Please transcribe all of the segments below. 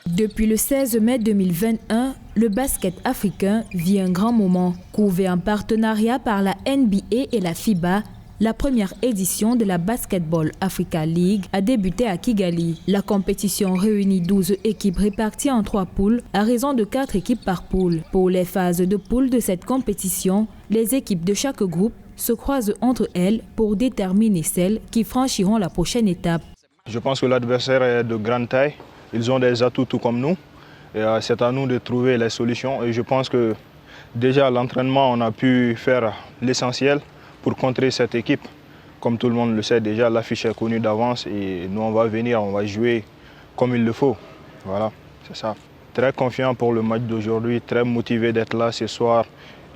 Depuis le 16 mai 2021, le basket africain vit un grand moment. Couvé en partenariat par la NBA et la FIBA, la première édition de la Basketball Africa League a débuté à Kigali. La compétition réunit 12 équipes réparties en 3 poules à raison de 4 équipes par poule. Pour les phases de poule de cette compétition, les équipes de chaque groupe se croisent entre elles pour déterminer celles qui franchiront la prochaine étape. Je pense que l'adversaire est de grande taille. Ils ont des atouts tout comme nous. C'est à nous de trouver les solutions. Et je pense que déjà à l'entraînement, on a pu faire l'essentiel pour contrer cette équipe. Comme tout le monde le sait déjà, l'affiche est connue d'avance et nous on va venir, on va jouer comme il le faut. Voilà, c'est ça. Très confiant pour le match d'aujourd'hui, très motivé d'être là ce soir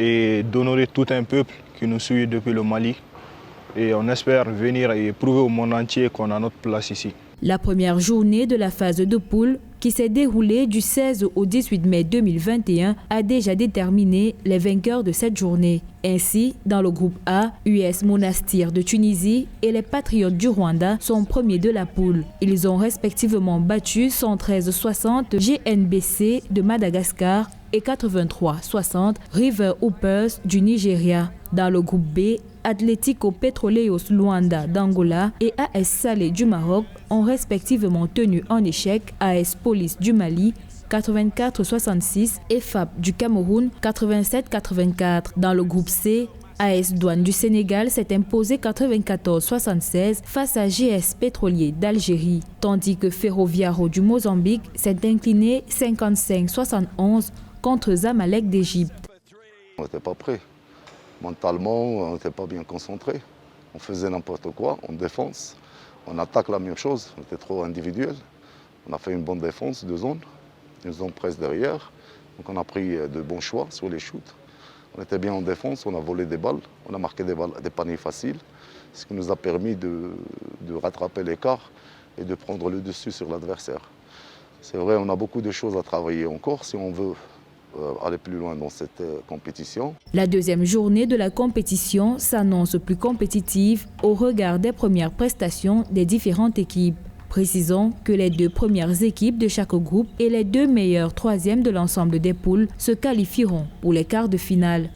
et d'honorer tout un peuple qui nous suit depuis le Mali. Et on espère venir et prouver au monde entier qu'on a notre place ici. La première journée de la phase de poule, qui s'est déroulée du 16 au 18 mai 2021, a déjà déterminé les vainqueurs de cette journée. Ainsi, dans le groupe A, US Monastir de Tunisie et les Patriotes du Rwanda sont premiers de la poule. Ils ont respectivement battu 113-60 GNBC de Madagascar et 83-60 River Hoopers du Nigeria. Dans le groupe B, Atlético Petroleos Luanda d'Angola et AS Salé du Maroc ont respectivement tenu en échec AS Police du Mali 84-66 et FAP du Cameroun 87-84. Dans le groupe C, AS Douane du Sénégal s'est imposé 94-76 face à GS Pétrolier d'Algérie, tandis que Ferroviaro du Mozambique s'est incliné 55-71 contre Zamalek d'Égypte. On n'était pas prêts. Mentalement, on n'était pas bien concentré. On faisait n'importe quoi, on défense. On attaque la même chose, on était trop individuel. On a fait une bonne défense de zone, une zone presque derrière. Donc on a pris de bons choix sur les shoots. On était bien en défense, on a volé des balles, on a marqué des paniers faciles, ce qui nous a permis de rattraper l'écart et de prendre le dessus sur l'adversaire. C'est vrai, on a beaucoup de choses à travailler encore si on veut aller plus loin dans cette compétition. La deuxième journée de la compétition s'annonce plus compétitive au regard des premières prestations des différentes équipes. Précisons que les 2 premières équipes de chaque groupe et les 2 meilleurs troisièmes de l'ensemble des poules se qualifieront pour les quarts de finale.